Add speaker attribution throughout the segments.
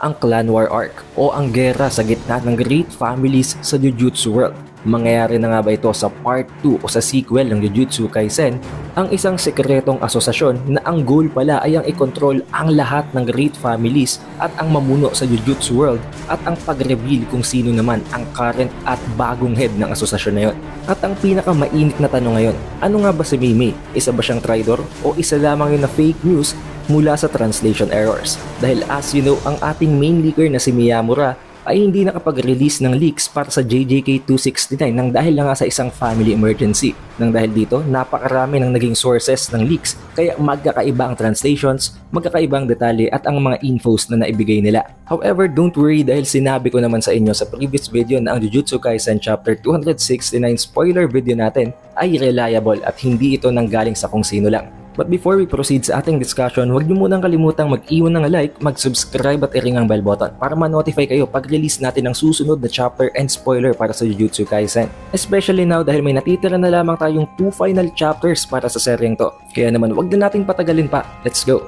Speaker 1: ang Clan War Arc o ang gera sa gitna ng Great Families sa Jujutsu World. Mangyayari na nga ba ito sa Part 2 o sa sequel ng Jujutsu Kaisen, ang isang sekretong asosasyon na ang goal pala ay ang i-control ang lahat ng Great Families at ang mamuno sa Jujutsu World at ang pag-reveal kung sino naman ang current at bagong head ng asosasyon na yon. At ang pinakamainit na tanong ngayon, ano nga ba si Mimi? Isa ba siyang traitor o isa lamang yun na fake news mula sa translation errors? Dahil as you know, ang ating main leaker na si Miyamura ay hindi nakapag-release ng leaks para sa JJK 269 nang dahil lang sa isang family emergency. Nang dahil dito, napakarami ng naging sources ng leaks kaya magkakaiba ang translations, magkakaiba ang detalye at ang mga infos na naibigay nila. However, don't worry dahil sinabi ko naman sa inyo sa previous video na ang Jujutsu Kaisen Chapter 269 spoiler video natin ay reliable at hindi ito nanggaling sa kung sino lang. But before we proceed sa ating discussion, huwag niyo munang kalimutang mag-iwan ng like, mag-subscribe at i-ring ang bell button para ma-notify kayo pag release natin ng susunod na chapter and spoiler para sa Jujutsu Kaisen. Especially now dahil may natitira na lamang tayong 2 final chapters para sa seryeng to. Kaya naman huwag na nating patagalin pa, let's go!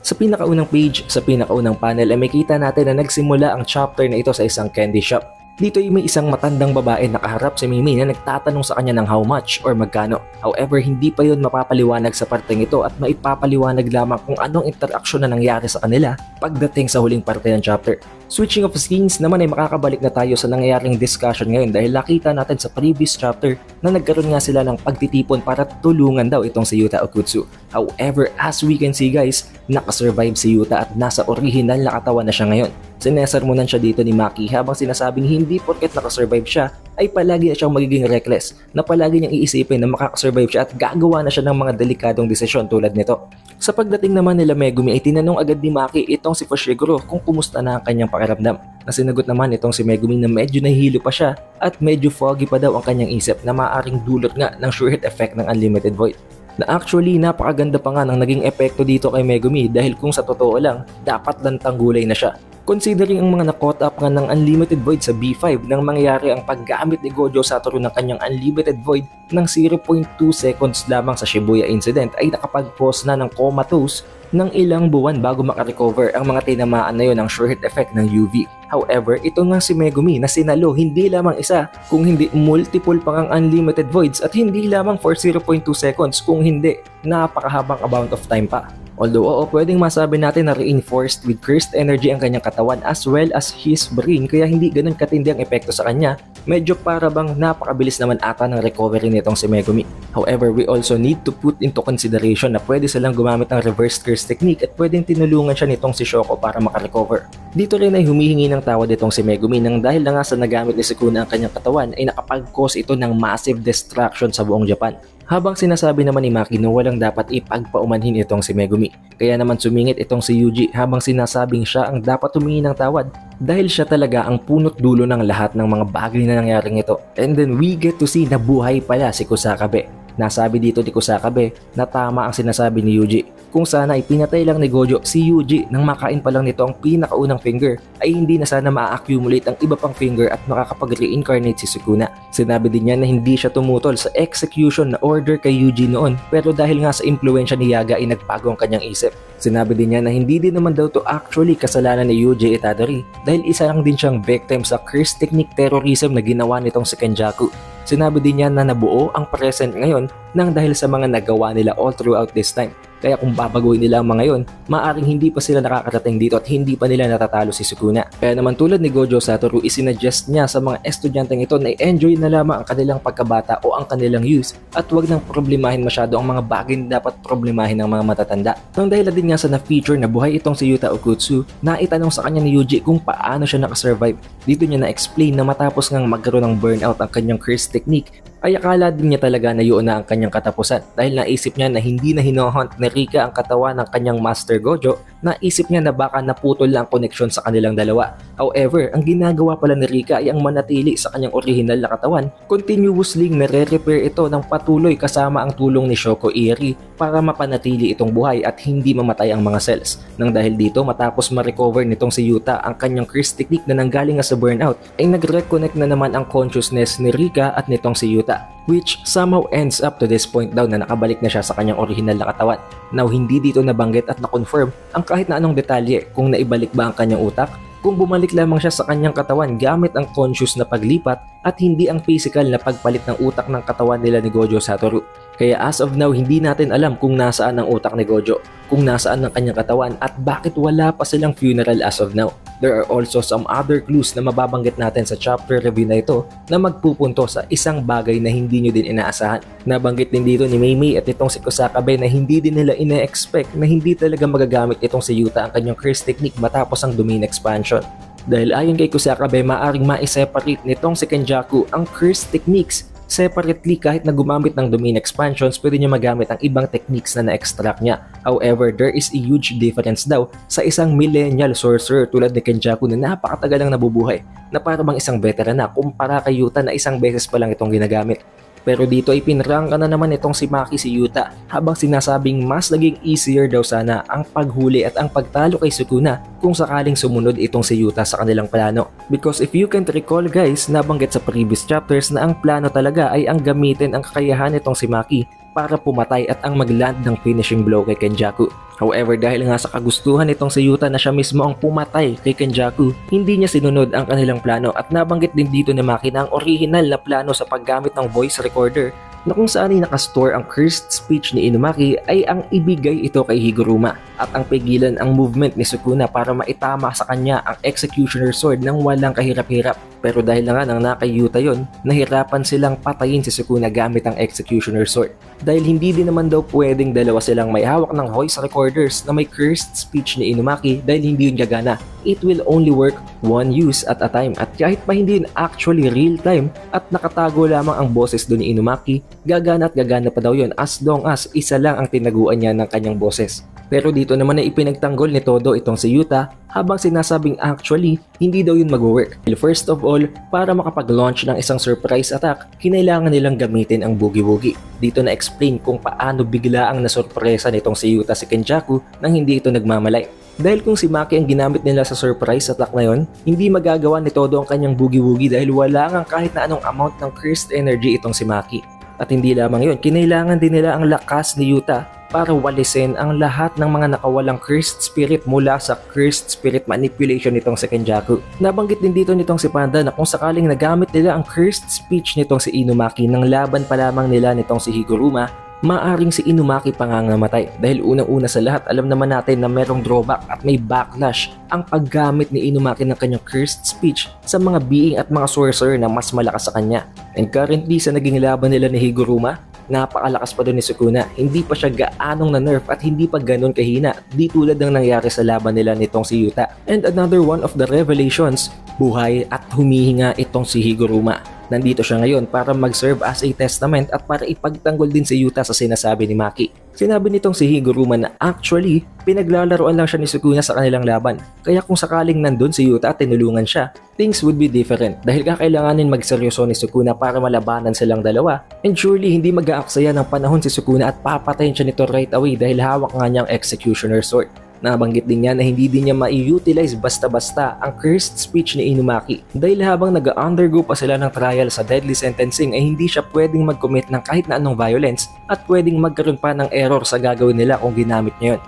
Speaker 1: Sa pinakaunang page, sa pinakaunang panel ay makita natin na nagsimula ang chapter na ito sa isang candy shop. Dito ay may isang matandang babae nakaharap si Mimi na nagtatanong sa kanya ng how much or magkano. However, hindi pa yun mapapaliwanag sa parteng ito at maipapaliwanag lamang kung anong interaksyon na nangyari sa kanila pagdating sa huling parte ng chapter. Switching of scenes naman ay makakabalik na tayo sa nangyayaring discussion ngayon dahil nakita natin sa previous chapter na nagkaroon nga sila ng pagtitipon para tulungan daw itong si Yuta Okkotsu. However, as we can see guys, nakasurvive si Yuta at nasa original na katawan na siya ngayon. Sinesermonan siya dito ni Maki habang sinasabing hindi porket nakasurvive siya ay palagi na siyang magiging reckless, na palagi niyang iisipin na makakasurvive siya at gagawa na siya ng mga delikadong desisyon tulad nito. Sa pagdating naman nila Megumi ay tinanong agad ni Maki itong si Fushiguro kung kumusta na ang kanyang pakiramdam. Nasinagot naman itong si Megumi na medyo nahihilo pa siya at medyo foggy pa daw ang kanyang isip na maaaring dulot nga ng sure hit effect ng Unlimited Void. Na actually napakaganda pa nga ng naging epekto dito kay Megumi dahil kung sa totoo lang, dapat lantang gulay na siya. Considering ang mga na-caught up nga ng Unlimited Void sa B5 nang mangyari ang paggamit ni Gojo Satoru ng kanyang Unlimited Void ng 0.2 seconds lamang sa Shibuya incident ay nakapag-pause na ng comatose ng ilang buwan bago makarecover ang mga tinamaan na yon ng sure hit effect ng UV. However, ito nga si Megumi na sinalo hindi lamang isa kung hindi multiple pang ang Unlimited Voids at hindi lamang for 0.2 seconds kung hindi napakahabang amount of time pa. Although oo, pwedeng masabi natin na reinforced with cursed energy ang kanyang katawan as well as his brain kaya hindi ganun katindi ang epekto sa kanya, medyo para bang napakabilis naman ata ng recovery nitong si Megumi. However, we also need to put into consideration na pwede silang gumamit ng reverse curse technique at pwedeng tinulungan siya nitong si Shoko para makarecover. Dito rin ay humihingi ng tawad itong si Megumi nang dahil na nga sa nagamit ni Sukuna ang kanyang katawan ay nakapag-cause ito ng massive destruction sa buong Japan. Habang sinasabi naman ni Maki na walang dapat ipagpaumanhin itong si Megumi. Kaya naman sumingit itong si Yuji habang sinasabing siya ang dapat humingi ng tawad dahil siya talaga ang punot dulo ng lahat ng mga bagay na nangyaring ito. And then we get to see na buhay pala si Kusakabe. Nasabi dito ni Kusakabe na tama ang sinasabi ni Yuji. Kung sana ipinatay lang ni Gojo si Yuji nang makain pa lang nito ang pinakaunang finger ay hindi na sana ma-accumulate ang iba pang finger at makakapag-reincarnate si Sukuna. Sinabi din niya na hindi siya tumutol sa execution na order kay Yuji noon pero dahil nga sa impluensya ni Yaga ay nagbago ang kanyang isip. Sinabi din niya na hindi din naman daw to actually kasalanan ni Yuji Itadori dahil isa lang din siyang victim sa curse technique terrorism na ginawa nitong si Kenjaku. Sinabi din niya na nabuo ang present ngayon nang dahil sa mga nagawa nila all throughout this time. Kaya kung babaguhin nila ang mga yon, maaaring hindi pa sila nakakarating dito at hindi pa nila natatalo si Sukuna. Kaya naman tulad ni Gojo Satoru, isinuggest niya sa mga estudyanteng ito na i-enjoy na lamang ang kanilang pagkabata o ang kanilang youth at wag nang problemahin masyado ang mga bagay na dapat problemahin ng mga matatanda. Nang dahil din nga sa na-feature na buhay itong si Yuta Okkotsu, naitanong sa kanya ni Yuji kung paano siya nakasurvive. Dito niya na-explain na matapos ngang magkaroon ng burnout ang kanyang curse technique, ay akala din niya talaga na yun na ang kanyang katapusan dahil naisip niya na hindi na hinohunt ni Rika ang katawan ng kanyang Master Gojo, naisip niya na baka naputol lang ang koneksyon sa kanilang dalawa. However, ang ginagawa pala ni Rika ay ang manatili sa kanyang original na katawan, continuously nare-repair ito ng patuloy kasama ang tulong ni Shoko Eri para mapanatili itong buhay at hindi mamatay ang mga cells. Nang dahil dito, matapos ma-recover nitong si Yuta ang kanyang curse technique na nanggaling sa burnout, ay nag-reconnect na naman ang consciousness ni Rika at nitong si Yuta. Yuta, which somehow ends up to this point daw na nakabalik na siya sa kanyang original na katawan. Now hindi dito nabanggit at na-confirm ang kahit na anong detalye kung naibalik ba ang kanyang utak, kung bumalik lamang siya sa kanyang katawan gamit ang conscious na paglipat at hindi ang physical na pagpalit ng utak ng katawan nila ni Gojo Satoru. Kaya as of now, hindi natin alam kung nasaan ang utak ni Gojo, kung nasaan ang kanyang katawan at bakit wala pa silang funeral as of now. There are also some other clues na mababanggit natin sa chapter review na ito na magpupunto sa isang bagay na hindi nyo din inaasahan. Nabanggit din dito ni Meimei at itong si Kusakabe na hindi din nila ina-expect na hindi talaga magagamit itong si Yuta ang kanyang curse technique matapos ang domain expansion. Dahil ayon kay Kusakabe, maaring ma-separate nitong si Kenjaku ang curse techniques separately. Kahit na gumamit ng domain expansions, pwede niya magamit ang ibang techniques na na-extract niya. However, there is a huge difference daw sa isang millennial sorcerer tulad ni Kenjaku na napakatagal lang nabubuhay, na para bang isang veteran na kumpara kay Yuta na isang beses pa lang itong ginagamit. Pero dito ay pinrangka na naman itong si Maki si Yuta habang sinasabing mas naging easier daw sana ang paghuli at ang pagtalo kay Sukuna kung sakaling sumunod itong si Yuta sa kanilang plano. Because if you can recall guys, nabanggit sa previous chapters na ang plano talaga ay ang gamitin ang kakayahan itong si Maki para pumatay at ang magland ng finishing blow kay Kenjaku. However, dahil nga sa kagustuhan nitong si Yuta na siya mismo ang pumatay kay Kenjaku, hindi niya sinunod ang kanilang plano at nabanggit din dito ni Maki na ang original na plano sa paggamit ng voice recorder na kung saan ay nakastore ang cursed speech ni Inumaki ay ang ibigay ito kay Higuruma at ang pigilan ang movement ni Sukuna para maitama sa kanya ang Executioner Sword nang walang kahirap-hirap. Pero dahil na nga nang nakay Yuta yon, nahirapan silang patayin si Sukuna gamit ang Executioner Sword. Dahil hindi din naman daw pwedeng dalawa silang may hawak ng voice recorders na may cursed speech ni Inumaki dahil hindi yun gagana. It will only work one use at a time at kahit pa hindi yun actually real time at nakatago lamang ang boses doon ni Inumaki, gagana at gagana pa daw yun as long as isa lang ang tinaguan niya ng kanyang boses. Pero dito naman ay ipinagtanggol ni Todo itong si Yuta habang sinasabing actually hindi daw yun mag-work. First of all, para makapag-launch ng isang surprise attack, kinailangan nilang gamitin ang boogie-woogie. Dito na-explain kung paano bigla ang nasurpresa nitong si Yuta si Kenjaku nang hindi ito nagmamalay. Dahil kung si Maki ang ginamit nila sa surprise attack na yon, hindi magagawa ni Todo ang kanyang boogie-woogie dahil wala nga kahit na anong amount ng cursed energy itong si Maki. At hindi lamang yon, kinailangan din nila ang lakas ni Yuta para walisin ang lahat ng mga nakawalang cursed spirit mula sa cursed spirit manipulation nitong si Kenjaku. Nabanggit din dito nitong si Panda na kung sakaling nagamit nila ang cursed speech nitong si Inumaki nang laban pa lamang nila nitong si Higuruma, maaring si Inumaki pa nga namatay dahil unang-una sa lahat alam naman natin na merong drawback at may backlash ang paggamit ni Inumaki ng kanyang cursed speech sa mga being at mga sorcerer na mas malakas sa kanya. And currently sa naging laban nila ni Higuruma, napakalakas pa doon ni Sukuna, hindi pa siya gaanong na-nerf at hindi pa ganun kahina, di tulad ng nangyari sa laban nila nitong si Yuta. And another one of the revelations, buhay at humihinga itong si Higuruma. Nandito siya ngayon para mag-serve as a testament at para ipagtanggol din si Yuta sa sinasabi ni Maki. Sinabi nitong si Higuruma na actually, pinaglalaroan lang siya ni Sukuna sa kanilang laban. Kaya kung sakaling nandun si Yuta at tinulungan siya, things would be different dahil kakailanganin magseryoso ni Sukuna para malabanan silang dalawa. And surely, hindi mag-aaksaya ng panahon si Sukuna at papatayin siya nito right away dahil hawak nga niyang Executioner Sword. Nabanggit din niya na hindi din niya mai-utilize basta-basta ang cursed speech ni Inumaki dahil habang nag-undergo pa sila ng trial sa deadly sentencing ay hindi siya pwedeng mag-commit ng kahit na anong violence at pwedeng magkaroon pa ng error sa gagawin nila kung ginamit niya yun.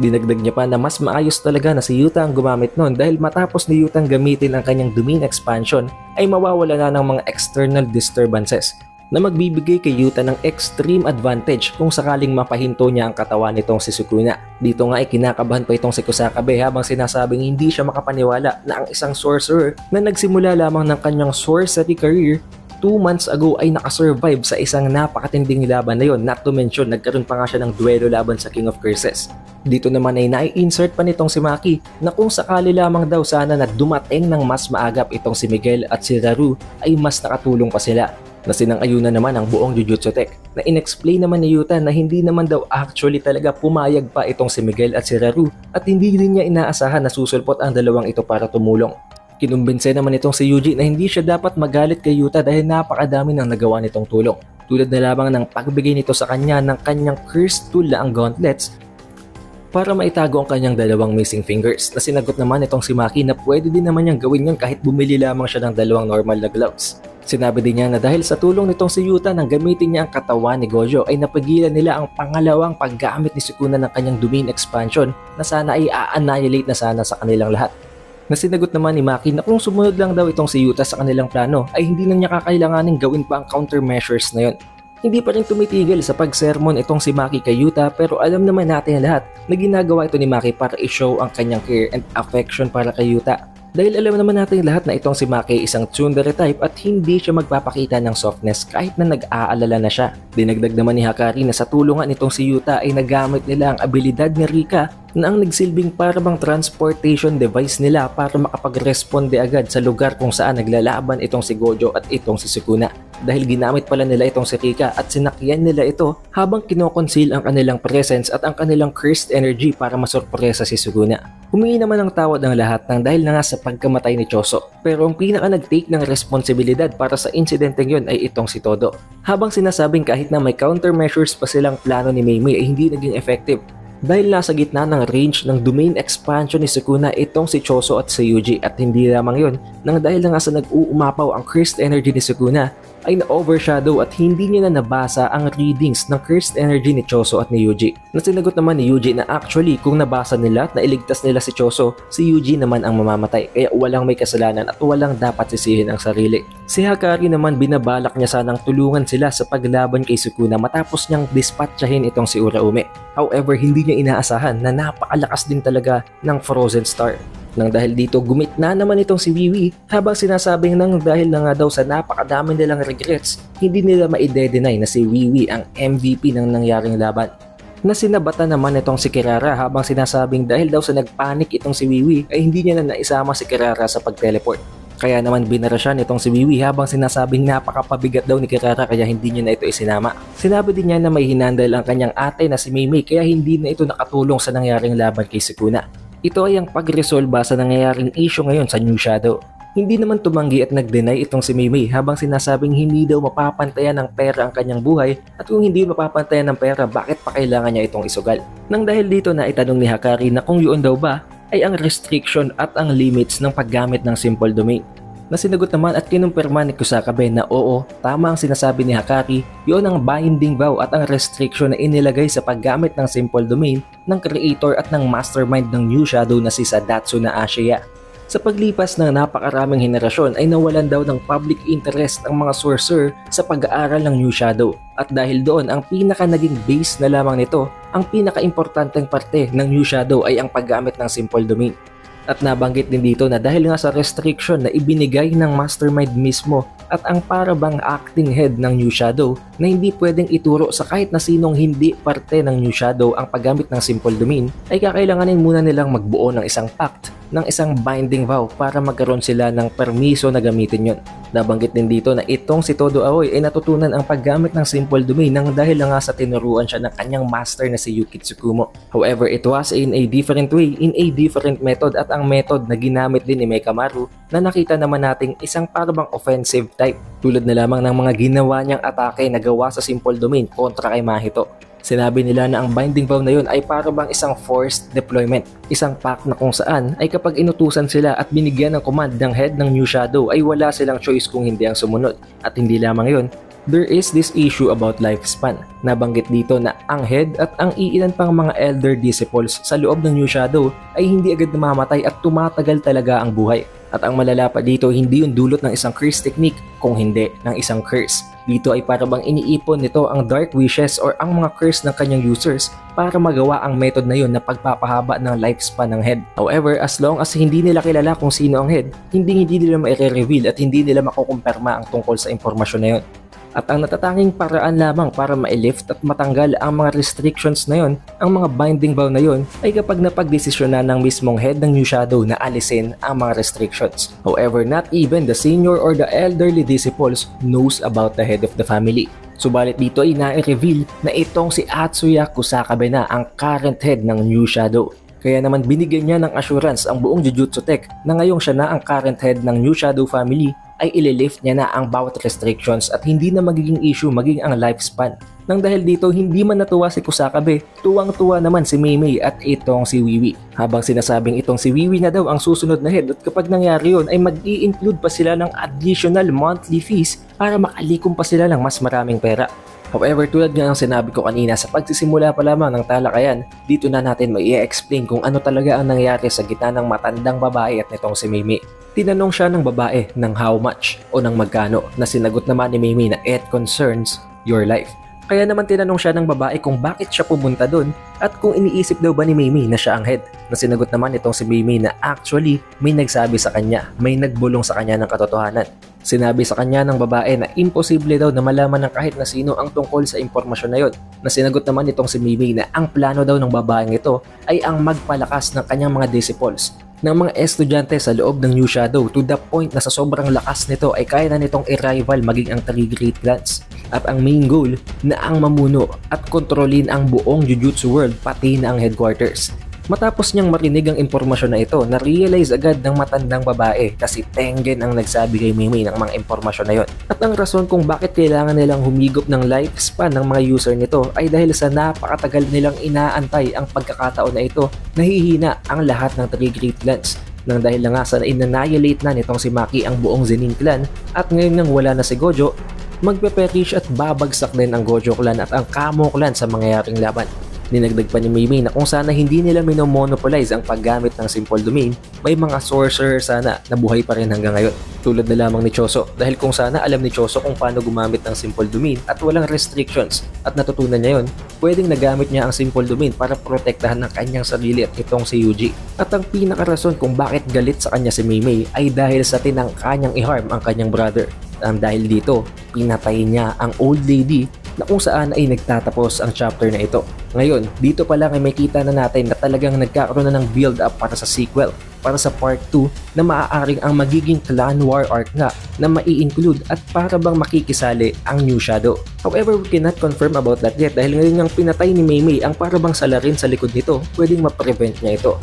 Speaker 1: Dinagdag niya pa na mas maayos talaga na si Yuta ang gumamit nun dahil matapos ni Yuta gamitin ang kanyang domain expansion ay mawawala na ng mga external disturbances na magbibigay kay Yuta ng extreme advantage kung sakaling mapahinto niya ang katawan nitong si Sukuna. Dito nga ay kinakabahan pa itong si Kusakabe habang sinasabing hindi siya makapaniwala na ang isang sorcerer na nagsimula lamang ng kanyang sorcery career 2 months ago ay nakasurvive sa isang napakatinding laban na yon. Not to mention, nagkaroon pa nga siya ng duelo laban sa King of Curses. Dito naman ay nai-insert pa nitong si Maki na kung sakali lamang daw sana na dumating ng mas maagap itong si Miguel at si Raru ay mas nakatulong pa sila. Na sinang-ayunan naman ang buong Jujutsu Tech na inexplain naman ni Yuta na hindi naman daw actually talaga pumayag pa itong si Miguel at si Raru at hindi rin niya inaasahan na susulpot ang dalawang ito para tumulong. Kinumbinse naman itong si Yuji na hindi siya dapat magalit kay Yuta dahil napakadami ng nagawa nitong tulong. Tulad na lamang ng pagbigay nito sa kanya ng kanyang cursed tool na ang gauntlets para maitago ang kanyang dalawang missing fingers na sinagot naman itong si Maki na pwede din naman niyang gawin yun kahit bumili lamang siya ng dalawang normal na gloves. Sinabi din niya na dahil sa tulong nitong si Yuta nang gamitin niya ang katawan ni Gojo ay napigilan nila ang pangalawang paggamit ni Sukuna ng kanyang domain expansion na sana ay a-annihilate na sana sa kanilang lahat. Nasinagot naman ni Maki na kung sumunod lang daw itong si Yuta sa kanilang plano ay hindi na niya kakailanganing gawin pa ang countermeasures na yon. Hindi pa rin tumitigil sa pag-sermon itong si Maki kay Yuta pero alam naman natin lahat na ginagawa ito ni Maki para i-show ang kanyang care and affection para kay Yuta. Dahil alam naman natin lahat na itong si Maki isang tsundere type at hindi siya magpapakita ng softness kahit na nag-aalala na siya. Dinagdag naman ni Hakari na sa tulungan itong si Yuta ay nagamit nila ang abilidad ni Rika na ang nagsilbing parang transportation device nila para makapag-responde agad sa lugar kung saan naglalaban itong si Gojo at itong si Sukuna. Dahil ginamit pala nila itong si Rika at sinakyan nila ito habang kinoconceal ang kanilang presence at ang kanilang cursed energy para masurpresa si Sukuna. Humingi naman ng tawad ang lahat ng dahil na nga sa pagkamatay ni Choso. Pero ang pinaka nag-take ng responsibilidad para sa insidenteng yun ay itong si Todo. Habang sinasabing kahit na may countermeasures pa silang plano ni Meimei ay hindi naging effective. Dahil nasa gitna ng range ng domain expansion ni Sukuna itong si Choso at si Yuji at hindi lamang yun nang dahil na nga sa nag-uumapaw ang cursed energy ni Sukuna ay na-overshadow at hindi niya na nabasa ang readings ng cursed energy ni Choso at ni Yuji. Nasinagot naman ni Yuji na actually kung nabasa nila at nailigtas nila si Choso, si Yuji naman ang mamamatay kaya walang may kasalanan at walang dapat sisihin ang sarili. Si Hakari naman binabalak niya sanang tulungan sila sa paglaban kay Sukuna matapos niyang dispatchahin itong si Uraume. However, hindi niya inaasahan na napakalakas din talaga ng Frozen Star. Nang dahil dito gumitna naman itong si Wiwi habang sinasabing nang dahil na nga daw sa napakadami nilang regrets, hindi nila maide-deny na si Wiwi ang MVP ng nangyaring laban. Nasinabatan naman itong si Kirara habang sinasabing dahil daw sa nagpanik itong si Wiwi ay hindi niya na naisama si Kirara sa pag-teleport. Kaya naman binara siya nitong si Wiwi habang sinasabing napakapabigat daw ni Kirara kaya hindi niya na ito isinama. Sinabi din niya na may hinandal ang kanyang ate na si Meimei kaya hindi na ito nakatulong sa nangyaring laban kay Sukuna. Ito ay ang pagresolba sa nangyayaring issue ngayon sa New Shadow. Hindi naman tumanggi at nag-deny itong si Meimei habang sinasabing hindi daw mapapantayan ng pera ang kanyang buhay at kung hindi mapapantayan ng pera bakit pa kailangan niya itong isugal. Nang dahil dito na itanong ni Hakari na kung yun daw ba ay ang restriction at ang limits ng paggamit ng simple domain. Nasinagot naman at kinumpirma ni Kusakabe na oo, tama ang sinasabi ni Hakari, yun ang binding vow at ang restriction na inilagay sa paggamit ng simple domain ng creator at ng mastermind ng New Shadow na si Sadatsu na Ashiya. Sa paglipas ng napakaraming henerasyon ay nawalan daw ng public interest ang mga sorcerer sa pag-aaral ng New Shadow at dahil doon ang pinaka naging base na lamang nito, ang pinaka-importanteng parte ng New Shadow ay ang paggamit ng simple domain. At nabanggit din dito na dahil nga sa restriction na ibinigay ng mastermind mismo at ang parabang acting head ng New Shadow na hindi pwedeng ituro sa kahit na sinong hindi parte ng New Shadow ang paggamit ng simple domain ay kakailanganin muna nilang magbuo ng isang pact, ng isang binding vow para magkaroon sila ng permiso na gamitin yon. Nabanggit din dito na itong si Todo Aoi ay natutunan ang paggamit ng simple domain nang dahil nga sa tinuruan siya ng kanyang master na si Yuki Tsukumo. However, it was in a different way, in a different method at ang method na ginamit din ni Mekamaru na nakita naman nating isang parang offensive type tulad na lamang ng mga ginawa niyang atake na gawa sa simple domain kontra kay Mahito. Sinabi nila na ang binding vow na yun ay parang isang forced deployment, isang pact na kung saan ay kapag inutusan sila at binigyan ng command ng head ng New Shadow ay wala silang choice kung hindi ang sumunod. At hindi lamang yun, there is this issue about lifespan. Nabanggit dito na ang head at ang iilan pang mga elder disciples sa loob ng New Shadow ay hindi agad namamatay at tumatagal talaga ang buhay. At ang malala pa dito, hindi yung dulot ng isang curse technique, kung hindi ng isang curse. Dito ay parang iniipon nito ang dark wishes or ang mga curse ng kanyang users para magawa ang method na yun na pagpapahaba ng lifespan ng head. However, as long as hindi nila kilala kung sino ang head, hindi nila ma-reveal at hindi nila makukumpirma ang tungkol sa impormasyon na yun. At ang natatanging paraan lamang para ma-lift at matanggal ang mga restrictions na yon, ang mga binding vow na yon, ay kapag napagdesisyonan ng mismong head ng New Shadow na alisin ang mga restrictions. However, not even the senior or the elderly disciples knows about the head of the family. Subalit dito ay na-reveal na itong si Atsuya Kusakabe na ang current head ng New Shadow. Kaya naman binigyan niya ng assurance ang buong Jujutsu Tech na ngayong siya na ang current head ng New Shadow family ay ililift niya na ang bawat restrictions at hindi na magiging issue maging ang lifespan. Nang dahil dito, hindi man natuwa si Kusakabe, tuwang-tuwa naman si Meimei at itong si Wiwi. Habang sinasabing itong si Wiwi na daw ang susunod na head at kapag nangyari yun ay mag-i-include pa sila ng additional monthly fees para makalikom pa sila ng mas maraming pera. However, tulad nga ng sinabi ko kanina, sa pagsisimula pa lamang ng talakayan, dito na natin mai-explain kung ano talaga ang nangyari sa gitna ng matandang babae at nitong si Meimei. Tinanong siya ng babae ng how much o ng magkano na sinagot naman ni Meimei na it concerns your life. Kaya naman tinanong siya ng babae kung bakit siya pumunta doon at kung iniisip daw ba ni Meimei na siya ang head. Na sinagot naman itong si Meimei na actually may nagsabi sa kanya, may nagbulong sa kanya ng katotohanan. Sinabi sa kanya ng babae na imposible daw na malaman ng kahit na sino ang tungkol sa impormasyon na yon. Na sinagot naman itong si Meimei na ang plano daw ng babaeng ito ay ang magpalakas ng kanyang mga disciples ng mga estudyante sa loob ng New Shadow to the point na sa sobrang lakas nito ay kaya na nitong i-rival maging ang 3 great clans. At ang main goal na ang mamuno at kontrolin ang buong Jujutsu World pati na ang headquarters. Matapos niyang marinig ang impormasyon na ito, na-realize agad ng matandang babae kasi Tengen ang nagsabi kay Meimei ng mga impormasyon na yon. At ang rason kung bakit kailangan nilang humigop ng lifespan ng mga user nito ay dahil sa napakatagal nilang inaantay ang pagkakataon na ito, nahihina ang lahat ng 3 great clans. Nang dahil na nga sa in-annihilate na nitong si Maki ang buong Zenin clan at ngayon nang wala na si Gojo, magpe-perish at babagsak din ang Gojo clan at ang Kamo clan sa mangyayaring laban. Dinagdag pa ni Meimei na kung sana hindi nila minomonopolize ang paggamit ng simple domain, may mga sorcerer sana na buhay pa rin hanggang ngayon. Tulad na lamang ni Choso, dahil kung sana alam ni Choso kung paano gumamit ng simple domain at walang restrictions at natutunan niya yon, pwedeng nagamit niya ang simple domain para protektahan ng kanyang sarili at itong si Yuji. At ang pinakarason kung bakit galit sa kanya si Meimei ay dahil sa tinangka niyang i-harm ang kanyang brother. Dahil dito, pinatay niya ang old lady na kung saan ay nagtatapos ang chapter na ito. Ngayon, dito pa lang ay makita na natin na talagang nagkakaroon na ng build-up para sa sequel, para sa part 2 na maaaring ang magiging clan war arc nga na mai-include at para bang makikisali ang New Shadow. However, we cannot confirm about that yet dahil ngayon ang pinatay ni Meimei ang para bang salarin sa likod nito, pwedeng ma-prevent niya ito.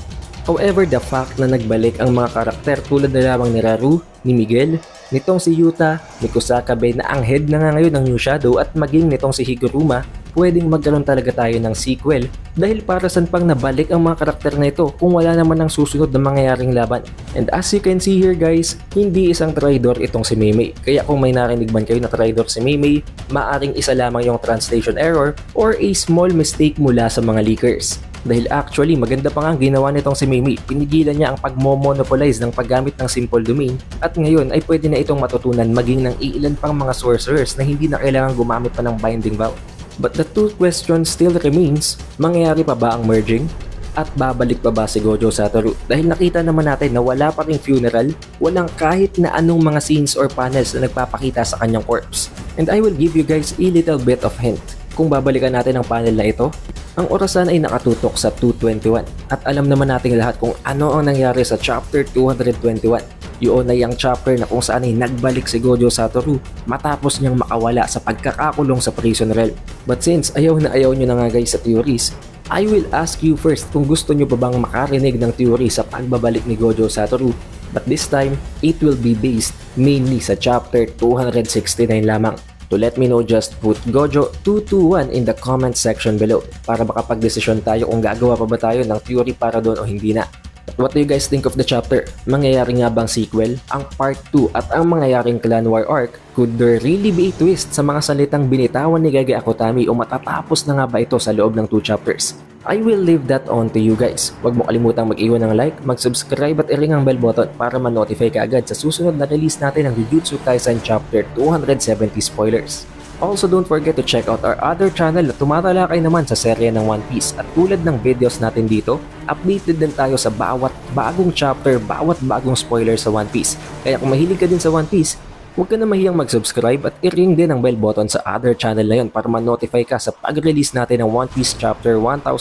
Speaker 1: However, the fact na nagbalik ang mga karakter tulad na lamang ni Raru, ni Miguel, nitong si Yuta, ni Kusakabe na ang head na nga ngayon ng New Shadow at maging nitong si Higuruma, pwedeng magkaroon talaga tayo ng sequel dahil para saan pang nabalik ang mga karakter na ito kung wala naman ang susunod na mangyayaring laban. And as you can see here guys, hindi isang traitor itong si Meimei. Kaya kung may narinig man kayo na traitor si Meimei, maaring isa lamang yung translation error or a small mistake mula sa mga leakers. Dahil actually maganda pa nga ang ginawa nitong si Meimei, pinigilan niya ang pagmomonopolize ng paggamit ng simple domain at ngayon ay pwede na itong matutunan maging ng iilan pang mga sorcerers na hindi na kailangan gumamit pa ng binding vow. But the two questions still remains, mangyayari pa ba ang merging? At babalik pa ba si Gojo Satoru? Dahil nakita naman natin na wala pa ring funeral, walang kahit na anong mga scenes or panels na nagpapakita sa kanyang corpse. And I will give you guys a little bit of hint. Kung babalikan natin ang panel na ito, ang orasan ay nakatutok sa 221 at alam naman natin lahat kung ano ang nangyari sa chapter 221. Yun ay ang chapter na kung saan ay nagbalik si Gojo Satoru matapos niyang makawala sa pagkakakulong sa prison realm. But since ayaw na ayaw nyo na nga guys sa theories, I will ask you first kung gusto nyo pa bang makarinig ng theory sa pagbabalik ni Gojo Satoru. But this time, it will be based mainly sa chapter 269 lamang. To let me know, just put Gojo 221 in the comment section below para makapag-desisyon tayo kung gagawa pa ba tayo ng theory para doon o hindi na. But what do you guys think of the chapter? Mangyayari nga bang sequel? Ang part 2 at ang mangyayaring clan war arc? Could there really be a twist sa mga salitang binitawan ni Gege Akutami o matatapos na nga ba ito sa loob ng 2 chapters? I will leave that on to you guys. Huwag mo kalimutang mag-iwan ng like, mag-subscribe at i-ring ang bell button para ma-notify ka agad sa susunod na release natin ng Jujutsu Kaisen Chapter 270 spoilers. Also, don't forget to check out our other channel na tumatalakay naman sa serye ng One Piece at tulad ng videos natin dito, updated din tayo sa bawat bagong chapter, bawat bagong spoiler sa One Piece. Kaya kung mahilig ka din sa One Piece, huwag ka na mahiyang mag-subscribe at i-ring din ang bell button sa other channel na yun para ma-notify ka sa pag-release natin ng One Piece Chapter 1127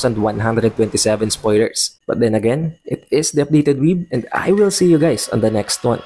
Speaker 1: spoilers. But then again, it is The Updated Weeb and I will see you guys on the next one.